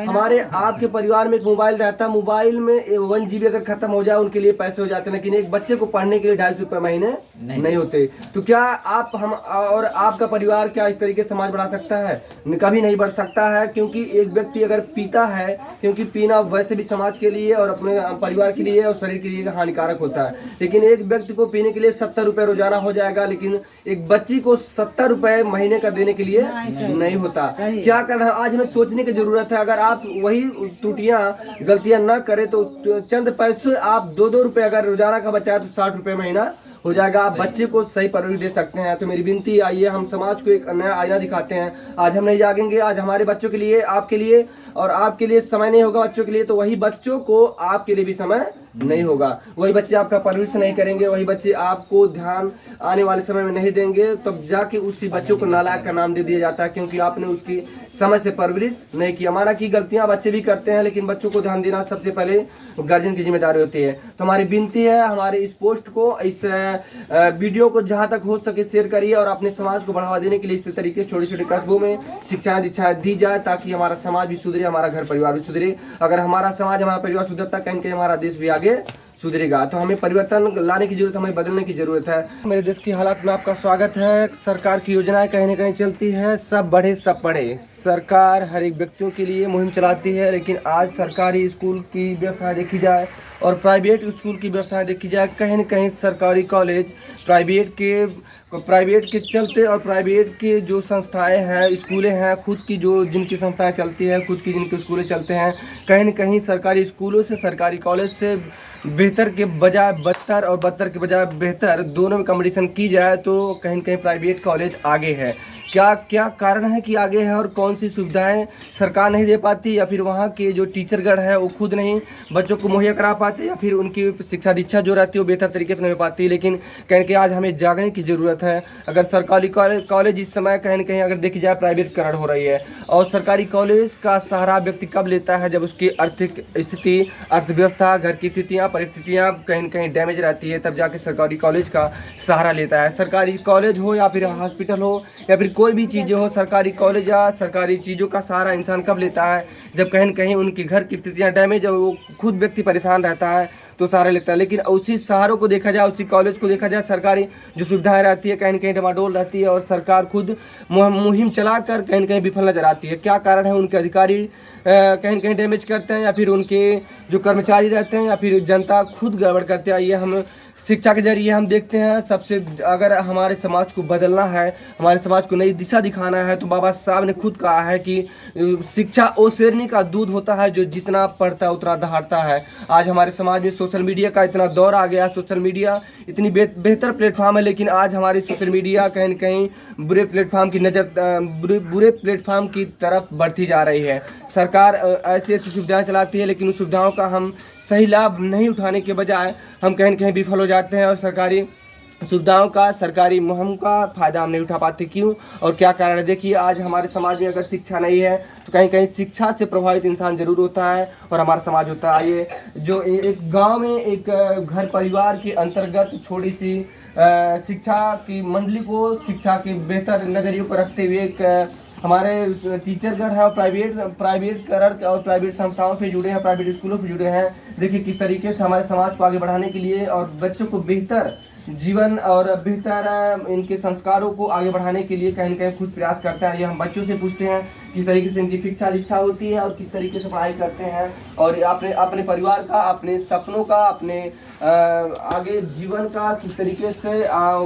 हमारे आपके परिवार में एक मोबाइल रहता है, मोबाइल में 1 GB अगर खत्म हो जाए उनके लिए पैसे हो जाते हैं, लेकिन एक बच्चे को पढ़ने के लिए 250 रुपये महीने नहीं होते। तो क्या आप हम और आपका परिवार क्या इस तरीके से समाज बढ़ा सकता है? कभी नहीं बढ़ सकता है, क्योंकि एक व्यक्ति अगर पीता है, क्योंकि पीना वैसे भी समाज के लिए और अपने परिवार के लिए और शरीर के लिए हानिकारक होता है, लेकिन एक व्यक्ति को पीने के लिए 70 रुपये रोजाना हो जाएगा, लेकिन एक बच्ची को 70 रुपये महीने का देने के लिए नहीं होता। क्या करना है आज हमें सोचने की जरूरत है। अगर आप वही त्रुटियां गलतियां न करें तो चंद पैसे आप 2-2 रुपये अगर रोजाना का बचाए तो 60 रुपये महीना हो जाएगा। आप बच्चे को सही परवरिश दे सकते हैं। तो मेरी विनती, आइए हम समाज को एक नया आईना दिखाते हैं। आज हम नहीं जागेंगे, आज हमारे बच्चों के लिए, आपके लिए और आपके लिए समय नहीं होगा बच्चों के लिए, तो वही बच्चों को आपके लिए भी समय नहीं होगा। वही बच्चे आपका परवरिश नहीं करेंगे, वही बच्चे आपको ध्यान आने वाले समय में नहीं देंगे, तब जाके उसी बच्चों को नालायक का नाम दे दिया जाता है, क्योंकि आपने उसकी समय से परवरिश नहीं की। हमारा की गलतियां बच्चे भी करते हैं, लेकिन बच्चों को ध्यान देना सबसे पहले गार्जियन की जिम्मेदारी होती है। तो हमारी विनती है, हमारे इस पोस्ट को, इस वीडियो को जहां तक हो सके शेयर करिए और अपने समाज को बढ़ावा देने के लिए इस तरीके छोटे छोटे कस्बों में शिक्षाएं दीक्षाएं दी जाए, ताकि हमारा समाज भी सुधरे, हमारा घर परिवार भी सुधरे। अगर हमारा समाज, हमारा परिवार सुधरता, कहीं कहीं हमारा देश भी आगे सुधरेगा। तो हमें परिवर्तन लाने की जरूरत, हमें बदलने की जरूरत है। मेरे देश की हालात में आपका स्वागत है। सरकार की योजनाएं कहीं न कहीं चलती है, सब बढ़े सब पढ़े। सरकार हर एक व्यक्तियों के लिए मुहिम चलाती है, लेकिन आज सरकारी स्कूल की व्यवस्था देखी जाए और प्राइवेट स्कूल की व्यवस्था देखी जाए, कहीं न कहीं सरकारी कॉलेज प्राइवेट के चलते और प्राइवेट के जो संस्थाएं हैं, स्कूलें हैं, खुद की जो जिनकी संस्थाएं चलती हैं, खुद की जिनके स्कूलें चलते हैं, कहीं न कहीं सरकारी स्कूलों से, सरकारी कॉलेज से बेहतर के बजाय बदतर और बदतर के बजाय बेहतर दोनों में कंपटीशन की जाए तो कहीं न कहीं प्राइवेट कॉलेज आगे है। क्या कारण है कि आगे है और कौन सी सुविधाएं सरकार नहीं दे पाती, या फिर वहाँ के जो टीचरगण है वो खुद नहीं बच्चों को मुहैया करा पाते, या फिर उनकी शिक्षा दीक्षा जो रहती है वो बेहतर तरीके से नहीं हो पाती। लेकिन कहीं कि आज हमें जागने की ज़रूरत है। अगर सरकारी कॉलेज इस समय कहीं न कहीं अगर देखी जाए प्राइवेटकरण हो रही है, और सरकारी कॉलेज का सहारा व्यक्ति कब लेता है? जब उसकी आर्थिक स्थिति, अर्थव्यवस्था, घर की स्थितियाँ, परिस्थितियाँ कहीं न कहीं डैमेज रहती है, तब जाके सरकारी कॉलेज का सहारा लेता है। सरकारी कॉलेज हो या फिर हॉस्पिटल हो या फिर कोई भी चीज़ें हो, सरकारी कॉलेज या सरकारी चीज़ों का सहारा इंसान कब लेता है? जब कहीं न कहीं उनकी घर की स्थितियाँ डैमेज, जब वो खुद व्यक्ति परेशान रहता है तो सहारा लेता है। लेकिन उसी सहारों को देखा जाए, उसी कॉलेज को देखा जाए, सरकारी जो सुविधाएं रहती है कहीं न कहीं डमाडोल रहती है, और सरकार खुद मुहिम चलाकर कहीं न कहीं विफल नजर आती है। क्या कारण है? उनके अधिकारी कहीं न कहीं डैमेज करते हैं, या फिर उनके जो कर्मचारी रहते हैं, या फिर जनता खुद गड़बड़ करते हैं। ये हम शिक्षा के जरिए हम देखते हैं। सबसे अगर हमारे समाज को बदलना है, हमारे समाज को नई दिशा दिखाना है, तो बाबा साहब ने खुद कहा है कि शिक्षा ओ शेरनी का दूध होता है, जो जितना पढ़ता है उतना दहाड़ता है। आज हमारे समाज में सोशल मीडिया का इतना दौर आ गया, सोशल मीडिया इतनी बेहतर प्लेटफॉर्म है, लेकिन आज हमारी सोशल मीडिया कहीं न कहीं बुरे प्लेटफॉर्म की तरफ बढ़ती जा रही है। सरकार ऐसी ऐसी सुविधाएँ चलाती है, लेकिन उस सुविधाओं का हम सही लाभ नहीं उठाने के बजाय हम कहीं न कहीं विफल हो जाते हैं, और सरकारी सुविधाओं का, सरकारी मुहिम का फ़ायदा हम नहीं उठा पाते। क्यों और क्या कारण है? देखिए, आज हमारे समाज में अगर शिक्षा नहीं है तो कहीं कहीं शिक्षा से प्रभावित इंसान जरूर होता है, और हमारा समाज होता है। ये जो एक गांव में एक घर परिवार के अंतर्गत छोटी सी शिक्षा की मंडली को, शिक्षा के बेहतर नज़रियों को रखते हुए एक हमारे टीचरगण है और प्राइवेटकरण और प्राइवेट संस्थाओं से जुड़े हैं, प्राइवेट स्कूलों से जुड़े हैं। देखिए किस तरीके से हमारे समाज को आगे बढ़ाने के लिए और बच्चों को बेहतर जीवन और बेहतर इनके संस्कारों को आगे बढ़ाने के लिए कहीं न कहीं खुद प्रयास करता है। ये हम बच्चों से पूछते हैं किस तरीके से इनकी शिक्षा दीक्षा होती है और किस तरीके से पढ़ाई करते हैं, और अपने परिवार का, अपने सपनों का, अपने आगे जीवन का किस तरीके से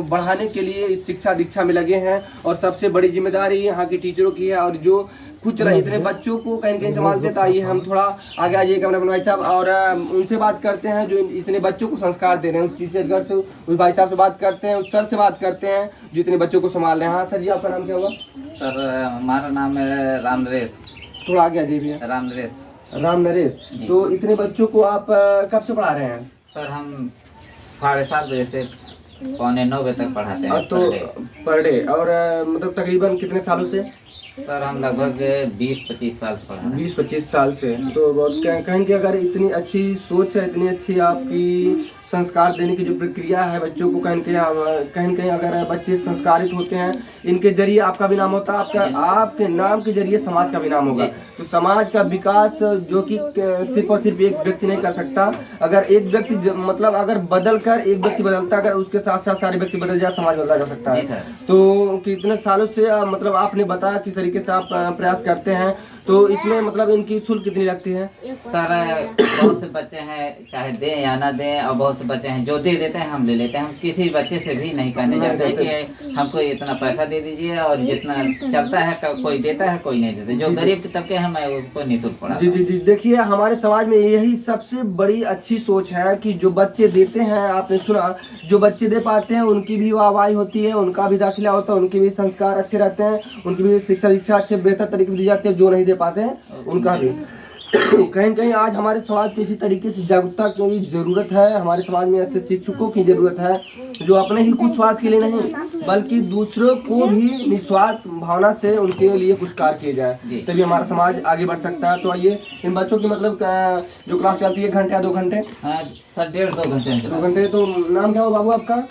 बढ़ाने के लिए इस शिक्षा दीक्षा में लगे हैं। और सबसे बड़ी जिम्मेदारी यहाँ के टीचरों की है, और जो कुछ इतने बच्चों को कहीं कहीं संभालते हैं। आइए हम थोड़ा आगे आइए कैमरा भाई साहब, और उनसे बात करते हैं जो इतने बच्चों को संस्कार दे रहे हैं। उस टीचर से, उस भाई साहब से बात करते हैं, उस सर से बात करते हैं जो इतने बच्चों को संभाल रहे हैं। हाँ सर जी, आपका नाम क्या होगा? सर हमारा नाम है राम नरेश। थोड़ा आगे आ जाइए। राम नरेश। तो इतने बच्चों को आप कब से पढ़ा रहे हैं? सर हम 7:30 बजे से 8:45 बजे तक पढ़ाते हैं। तो पर डे, और मतलब तकरीबन कितने सालों से? सर हम लगभग 20-25 साल से पढ़ा रहे हैं। 20-25 साल से। तो बहुत कहें कि अगर इतनी अच्छी सोच है, इतनी अच्छी आपकी संस्कार देने की जो प्रक्रिया है बच्चों को, कहीं न कहीं अगर बच्चे संस्कारित होते हैं, इनके जरिए आपका भी नाम होता है, आपके नाम के जरिए समाज का भी नाम होगा। तो समाज का विकास जो कि सिर्फ और सिर्फ एक व्यक्ति नहीं कर सकता। अगर एक व्यक्ति मतलब अगर बदल कर एक व्यक्ति बदलता, अगर उसके साथ साथ सारे व्यक्ति बदल जाए, समाज बदला जा सकता है। तो कितने सालों से मतलब आपने बताया किस तरीके से आप प्रयास करते हैं, तो इसमें मतलब इनकी शुल्क कितनी लगती है? सर बहुत से बच्चे हैं चाहे दें या ना दें, और बहुत से बच्चे हैं जो दे देते हैं हम ले लेते हैं। हम किसी बच्चे से भी नहीं कहने जाते कि हमको इतना पैसा दे दीजिए, और जितना चलता है कोई देता है कोई नहीं देता। जो गरीब के तबके हैं मैं उसको निःशुल्क पढ़ा। जी जी जी, देखिए हमारे समाज में यही सबसे बड़ी अच्छी सोच है कि जो बच्चे देते हैं, आपने सुना, जो बच्चे दे पाते हैं उनकी भी वाहवाही होती है, उनका भी दाखिला होता है, उनके भी संस्कार अच्छे रहते हैं, उनकी भी शिक्षा अच्छे बेहतर तरीके से दी जाती है। जो नहीं दे पाते हैं उनका भी कहीं न कहीं आज हमारे समाज को इसी तरीके से जागरूकता की जरूरत है। हमारे समाज में ऐसे शिक्षकों की जरूरत है जो अपने ही कुछ स्वार्थ के लिए नहीं बल्कि दूसरों को भी निस्वार्थ भावना से उनके लिए कुछ कार्य किए जाए, तभी हमारा समाज आगे बढ़ सकता है। तो आइए इन बच्चों की मतलब जो क्लास चलती है 1 घंटे या 2 घंटे? सर 1.5-2 घंटे। 2 घंटे। तो नाम क्या हो बाबू आपका?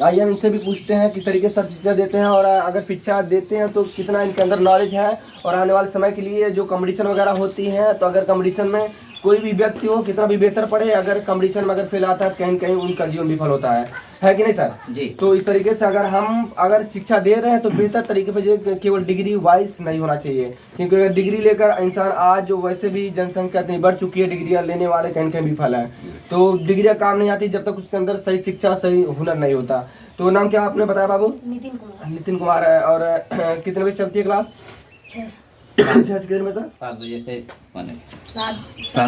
आइए हम इनसे भी पूछते हैं किस तरीके से शिक्षा देते हैं, और अगर शिक्षा देते हैं तो कितना इनके अंदर नॉलेज है, और आने वाले समय के लिए जो कंपटीशन वगैरह होती है, तो अगर कंपटीशन में कोई भी व्यक्ति हो कितना भी बेहतर पढ़े, अगर कंपटीशन में अगर फेल आता है कहीं न कहीं उनका जीवन विफल होता है कि नहीं सर? जी। तो इस तरीके से अगर शिक्षा दे रहे हैं तो बेहतर तरीके से, केवल डिग्री वाइज नहीं होना चाहिए, क्योंकि अगर डिग्री लेकर इंसान आज वैसे भी जनसंख्या इतनी बढ़ चुकी है, डिग्रियाँ लेने वाले कहीं कहीं विफल है। तो डिग्रियाँ काम नहीं आती जब तक उसके अंदर सही शिक्षा सही हुनर नहीं होता। तो नाम क्या आपने बताया बाबू? नितिन कुमार है। और कितने बजे चलती है क्लास? 6 कितने बजे तक? 7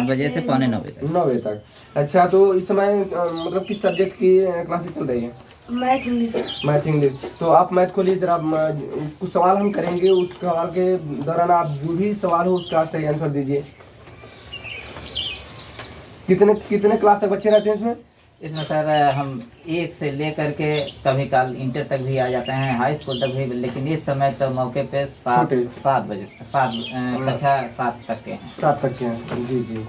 बजे से पौने 9 बजे तक। 9 बजे तक। अच्छा, तो इस समय मतलब किस सब्जेक्ट की क्लासेस चल रही है? Math English. तो आप मैथ को लिए जरा कुछ सवाल हम करेंगे, उस सवाल के दौरान आप जो भी सवाल हो उसका सही आंसर दीजिए। कितने क्लास तक बच्चे रहते हैं इसमें? इसमें सर हम 1 से लेकर के कभी काल इंटर तक भी आ जाते हैं, हाई स्कूल तक भी, लेकिन इस समय तो मौके पे 7 बजे कक्षा 7 तक के हैं। 7 तक के हैं। जी जी।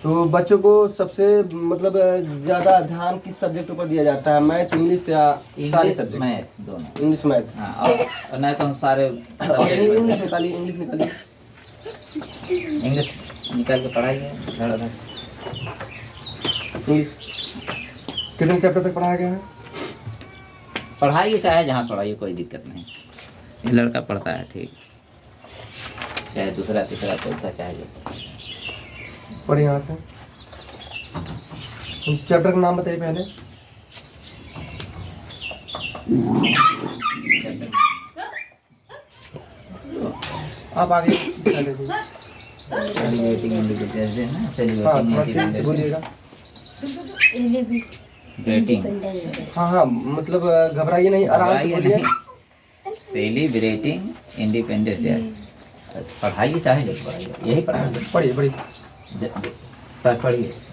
तो बच्चों को सबसे मतलब ज़्यादा ध्यान किस सब्जेक्ट पर दिया जाता है? मैथ, इंग्लिश या सारे सब्जेक्ट? मैथ दोनों। English math. हाँ, और नहीं तो हम सारे इंग्लिश निकालिए। इंग्लिश निकाल के पढ़ाइए। इंग्लिश कितने चैप्टर तक पढ़ाया गया है? पढ़ाइए चाहे जहाँ पढ़ाइए, कोई दिक्कत नहीं। ये लड़का पढ़ता है ठीक, चाहे दूसरा तीसरा चौथा चाहे पढ़े। यहाँ से चैप्टर का नाम बताइए पहले। आप आगे बोलिएगा। हाँ, मतलब घबराइए नहीं, आराम से बोलिए। Celebrating independence day. पढ़ाइए चाहे जो पढ़ाइए, यही पढ़िए।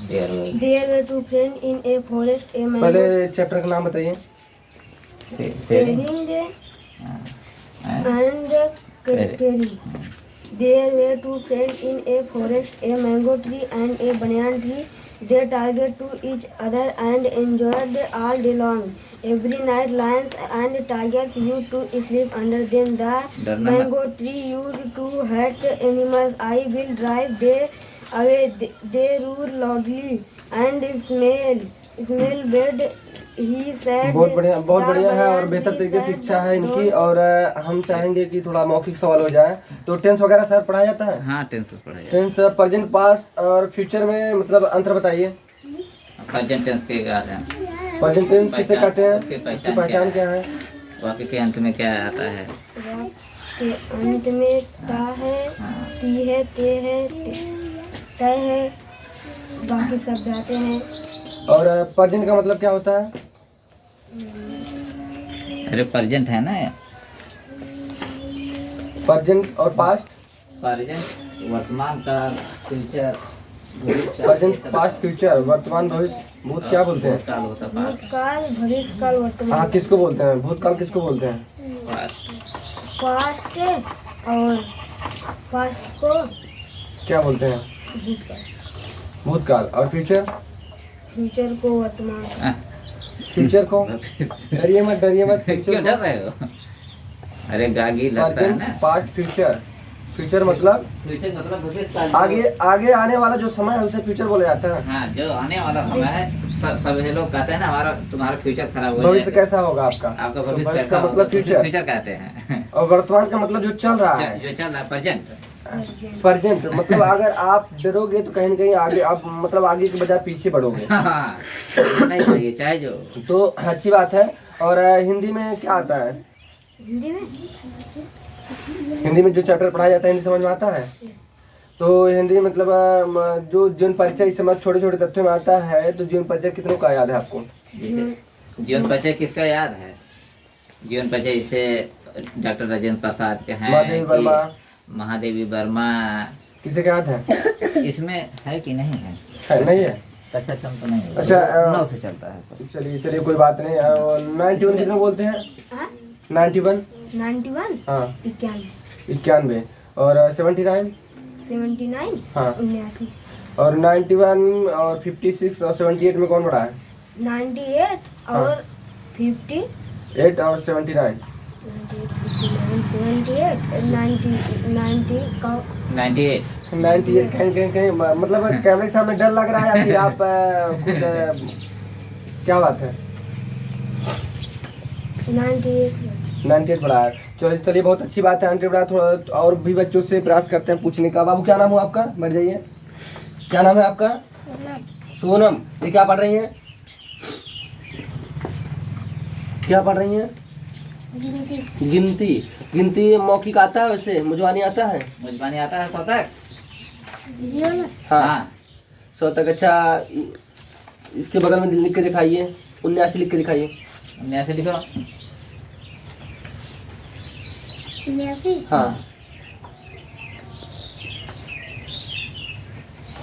There were 2 friends in a forest. पहले चैप्टर का नाम बताइए। Sharing and caring. There were 2 friends in a forest, a mango tree and a banana tree. They talked to each other and enjoyed all day long. Every night lions and tigers used to sleep under them. The mango tree used to hurt animals. I will drive them away. They roar loudly and smell bad. He said. बहुत बढ़िया है और बेहतर तरीके से शिक्षा है इनकी। और हम चाहेंगे कि थोड़ा मौखिक सवाल हो जाए। तो टेंस वगैरह सर पढ़ाया जाता है? हाँ, टेंस पढ़ाया जाता है। टेंस प्रेजेंट, पास्ट और फ्यूचर में मतलब अंतर बताइए। प्रेजेंट टेंस के क्या है? प्रेजेंट टेंस किसे कहते हैं? उसकी पहचान क्या है? वाक्य के अंत में क्या आता है? के अंत में ता है, ती है, ते है, तय है, बाकी सब जाते हैं। और प्रेजेंट का मतलब क्या होता है? अरे प्रेजेंट है ना, प्रेजेंट और पास्ट। प्रेजेंट वर्तमान का, फ्यूचर। प्रेजेंट, पास्ट, फ्यूचर, वर्तमान, भविष्य, भूत क्या बोलते हैं? भूतकाल, भविष्य काल, वर्तमान। हाँ, किसको बोलते हैं? भूतकाल किसको बोलते हैं? पास्ट। और पास्ट को क्या बोलते हैं? भूतकाल। और फ्यूचर? फ्यूचर को वर्तमान। फ्यूचर को डरिए मत क्यों डर रहे हो? अरे गागी लगता है ना। पास्ट फ्यूचर, फ्यूचर मतलब फ्यूचर मतलब भविष्य। आगे आगे आने वाला जो समय है उसे फ्यूचर बोला जाता है। हाँ, जो आने वाला समय है। सब ये लोग कहते हैं ना हमारा तुम्हारा फ्यूचर खराब हो भविष्य जाएगा। कैसा होगा आपका? आपका तो भविष्य भविष्य कैसा का होगा? मतलब फ्यूचर, फ्यूचर कहते हैं। और वर्तमान का मतलब जो चल रहा है, जो चल रहा है प्रेजेंट। प्रेजेंट। मतलब अगर आप डरोगे तो कहीं न कहीं आगे आप मतलब आगे के बजाय पीछे बढ़ोगे। हाँ, नहीं चाहिए चाहे जो। तो अच्छी बात है। और हिंदी में क्या आता है? हिंदी में हिंदी में जो चैप्टर पढ़ाया जाता है हिंदी समझ में आता है? तो हिंदी मतलब जो जीवन परिचय इस समय छोटे छोटे तथ्यों में आता है, तो जीवन परिचय कितनों का याद है आपको? जैसे जीवन परिचय किसका याद है? जीवन परिचय इसे डॉक्टर राजेंद्र प्रसाद के हैं, महादेवी वर्मा। महादेवी वर्मा। किसे का याद है? इसमें है कि नहीं है? नहीं है। कच्चा चम तो नहीं है। अच्छा, 9 से चलता है। चलिए कोई बात नहीं। 91 कितना बोलते हैं? 91 91 हाँ 91 91। और 79 79 हाँ 79 और 91 और 56 और 78 में कौन बड़ा है? 98 और 50 8 और 79 78 90 का 98। 98 कहीं मतलब कैमरे के सामने डर लग रहा है या फिर आप खुद क्या बात है? 98 बड़ा है। चलिए बहुत अच्छी बात है। 98 बड़ा है। थोड़ा और भी बच्चों से प्रयास करते हैं पूछने का। बाबू क्या नाम हो आपका? बैठ जाइए। क्या नाम है आपका? सोनम। ये क्या पढ़ रही हैं? क्या पढ़ रही हैं? गिनती मौखिक आता है? वैसे मुजवानी आता है? मुजबानी आता है? 100 तक? हाँ 100 तक। अच्छा, इसके बगल में लिख के दिखाइए। 79 लिख के दिखाइए। 79 लिखो। हाँ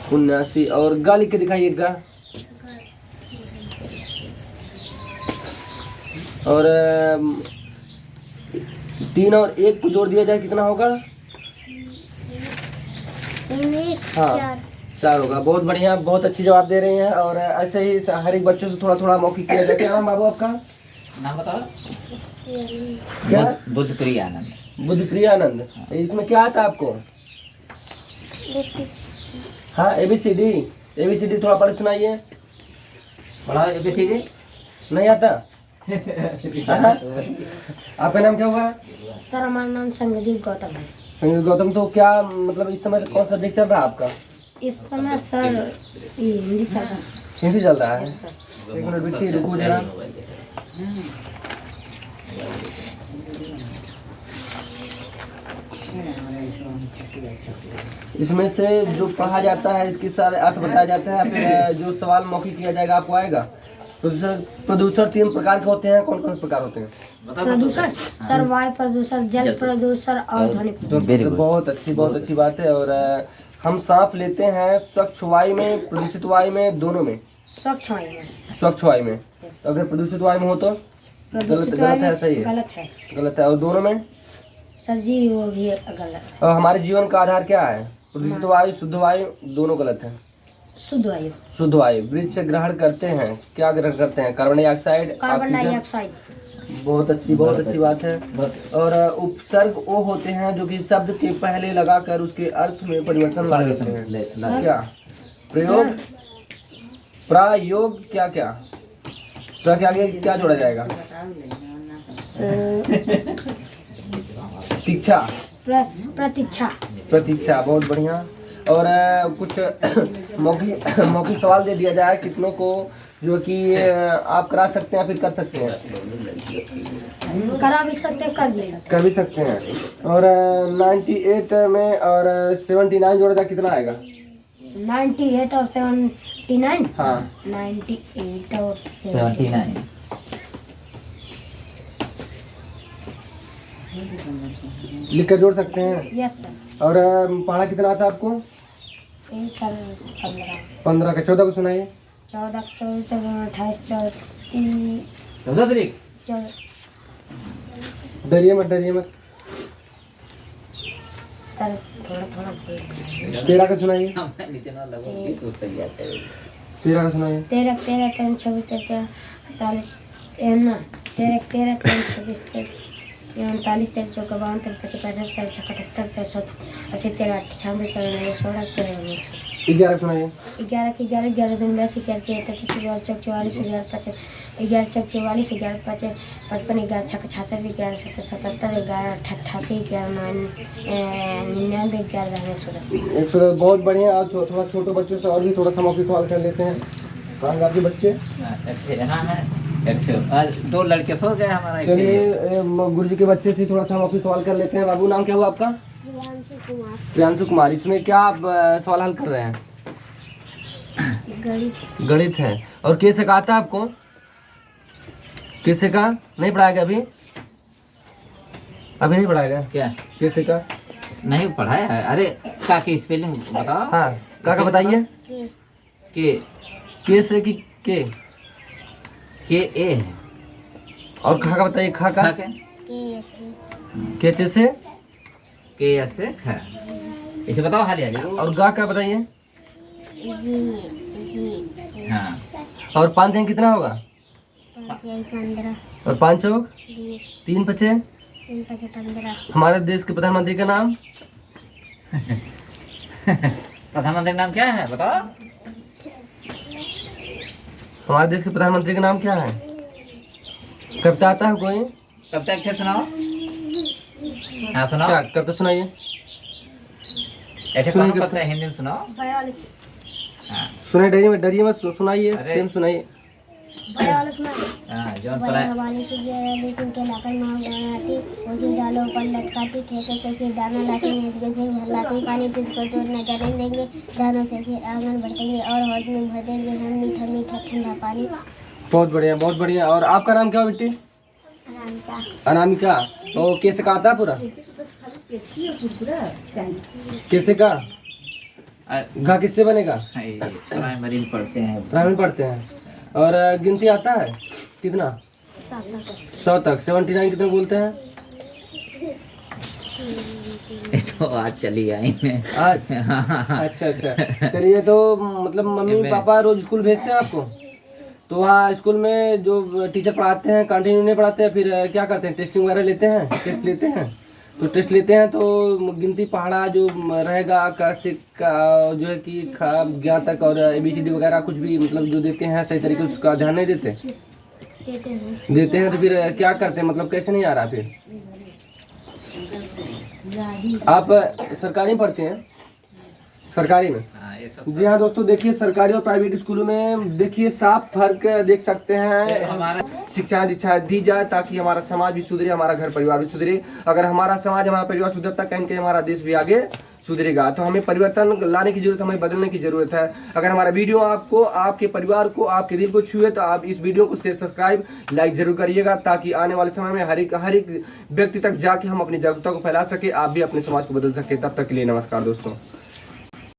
79। और गा लिख के दिखाइए। गा। और 3 और 1 को जोड़ दिया जाए कितना होगा? हाँ 4 होगा। बहुत बढ़िया, बहुत अच्छी जवाब दे रही हैं। और ऐसे ही हर एक बच्चों से थोड़ा थोड़ा मौखिक किया जाए। क्या नाम बाबू आपका? नाम बताओ। क्या? बुद्धप्रिया आनंद। बुद्धप्रिया आनंद। इसमें क्या आता है आपको? हाँ ABCD थोड़ा पढ़ सुनाइए। पढ़ाओ ABCD। नहीं आता? आपका नाम क्या हुआ? सर हमारा नाम संगदीप गौतम है। संगीत गौतम। तो क्या मतलब इस समय कौन सा सब्जेक्ट चल रहा है आपका? इस समय सर ये हिंदी चल रहा है। हिंदी चल रहा है। एक मिनट बेटी रुको जरा। इसमें से जो पढ़ा जाता है इसके सारे अर्थ बताया जाता है। फिर जो सवाल मौखिक किया जाएगा आपको आएगा। प्रदूषण 3 प्रकार के होते हैं। कौन कौन से प्रकार होते हैं? प्रदूषण सर वायु प्रदूषण, जल प्रदूषण और ध्वनि प्रदूषण। तो बहुत अच्छी बात है। और हम सांस लेते हैं स्वच्छ वायु में, प्रदूषित वायु में, दोनों में? स्वच्छ वायु में। स्वच्छ वायु में। तो अगर प्रदूषित वायु में हो तो प्रदूषित गलत है? सही है? गलत है। और दोनों में? सर जी वो भी गलत है। और हमारे जीवन का आधार क्या है? प्रदूषित वायु, शुद्ध वायु, दोनों गलत है। शुद्ध वायु। शुद्ध वायु। वृक्ष ग्रहण करते हैं, क्या ग्रहण करते हैं? Carbon dioxide, carbon oxygen. Dioxide. बहुत अच्छी बात है। और उपसर्ग वो होते हैं जो कि शब्द के पहले लगाकर उसके अर्थ में परिवर्तन ला देते हैं। क्या? प्रयोग, प्रायोग, क्या क्या? प्र के आगे क्या जोड़ा जाएगा? प्रतीक्षा। प्रतीक्षा। बहुत बढ़िया। और कुछ मौखिक सवाल दे दिया जाए कितनों को, जो कि आप करा सकते हैं फिर कर सकते हैं? करा भी सकते हैं, कर भी सकते हैं। और 98 में और 79 जोड़ा जाए कितना आएगा? 98 और 79। हाँ 98 और 79। लिख कर जोड़ सकते हैं? Yes sir. और पढ़ा कितना आता है आपको? सर 15 का। 14 को सुनाइए। 14, 28, 14 तारीख। डरिए मत। थोड़ा 13 का सुनाइए। 13 का सुनाइए। 13 13 13 24 13 48 ना 13 13 13 26 39 13 चौका 52 13 25 13 78 13 80 13 96 13 16 13 11 सुनाइए। 11 के 11 11 दिन 10 11 के 33 11 चौक 44 11 5 11 चौक 44 11 5 55 11 छक्का 76 11 77 11 88 11 99 11 110 बहुत बढ़िया। आज थोड़ा छोटे बच्चों से और भी थोड़ा सा मौखिक सवाल कर लेते हैं। कहाँ आपके बच्चे? हाँ है। आज 2 लड़के सो गए हमारा। चलिए गुरुजी के बच्चे से थोड़ा सा मौखिक सवाल कर लेते हैं। बाबू नाम क्या हुआ आपका? प्रियांशु कुमार। इसमें क्या आप सवाल हल कर रहे हैं? गणित है। और कैसे का आता है आपको? कैसे का नहीं पढ़ाएगा अभी? अभी नहीं पढ़ाएगा क्या कैसे का? नहीं पढ़ाया है? अरे का की स्पेलिंग बताओ। हाँ का बताइए। के कैसे की के ए है। और खा का बताइए। खा का कैसे से के ऐसे खा। इसे बताओ हाल हाल। और गा का बताइए। हाँ और 5 दिन कितना होगा? 15 और 5 चौक 3 5 15 हमारे देश के प्रधानमंत्री का नाम? प्रधानमंत्री नाम क्या है बताओ। हमारे देश के प्रधानमंत्री का नाम क्या है? कविता आता है कोई? कब तक थे सुनाओ। हाँ सुनाओ। क्या कविता सुनाइए। ऐसे सुनाइए कौन पता है हिंदी में सुनाओ। हाँ सुनाइए डरिए मत सुनाइए। अरे। प्रेम सुनाइए। हाँ जौन पढ़ा लेकिन के लाकर माँ बनाती उसी डालों पर लटकाती खेतों से फिर दाना लाती भर लाती पानी तुझको दूर न जाने देंगे दानों से फिर आंगन भरतेंगे और हौज में भर देंगे हम मीठा मीठा ठंडा पानी। बहुत बढ़िया बहुत बढ़िया। और आपका नाम क्या हो बेटी? अनामिका। अनामिका। तो कैसे का आता है पूरा? कैसे का घा किससे बनेगा? प्राइमरी में पढ़ते हैं। प्राइमरी पढ़ते हैं। और गिनती आता है कितना? 100 तक। 79 कितने बोलते हैं? ये तो आज चली आई मैं। आज अच्छा अच्छा। चलिए तो मतलब मम्मी पापा रोज स्कूल भेजते हैं आपको? तो वहाँ स्कूल में जो टीचर पढ़ाते हैं कंटिन्यू नहीं पढ़ाते हैं, फिर क्या करते हैं? टेस्टिंग वगैरह लेते हैं? टेस्ट लेते हैं? तो टेस्ट लेते हैं तो गिनती पहाड़ा जो रहेगा कैसे का जो है कि खा ज्ञा तक और ABCD वगैरह कुछ भी मतलब जो देते हैं सही तरीके से उसका ध्यान नहीं देते? देते हैं। तो फिर क्या करते हैं? मतलब कैसे नहीं आ रहा? फिर आप सरकारी में पढ़ते हैं? सरकारी में। जी हाँ दोस्तों देखिए सरकारी और प्राइवेट स्कूलों में देखिए साफ फर्क देख सकते हैं। हमारा शिक्षा दीक्षा दी जाए ताकि हमारा समाज भी सुधरे, हमारा घर परिवार भी सुधरे। अगर हमारा समाज हमारा परिवार सुधरता कहीं कहीं हमारा देश भी आगे सुधरेगा। तो हमें परिवर्तन लाने की जरूरत, हमें बदलने की जरूरत है। अगर हमारा वीडियो आपको, आपके परिवार को, आपके दिल को छुए तो आप इस वीडियो को शेयर सब्सक्राइब लाइक जरूर करिएगा ताकि आने वाले समय में हर एक व्यक्ति तक जाके हम अपनी जागरूकता को फैला सके, आप भी अपने समाज को बदल सके। तब तक के लिए नमस्कार दोस्तों।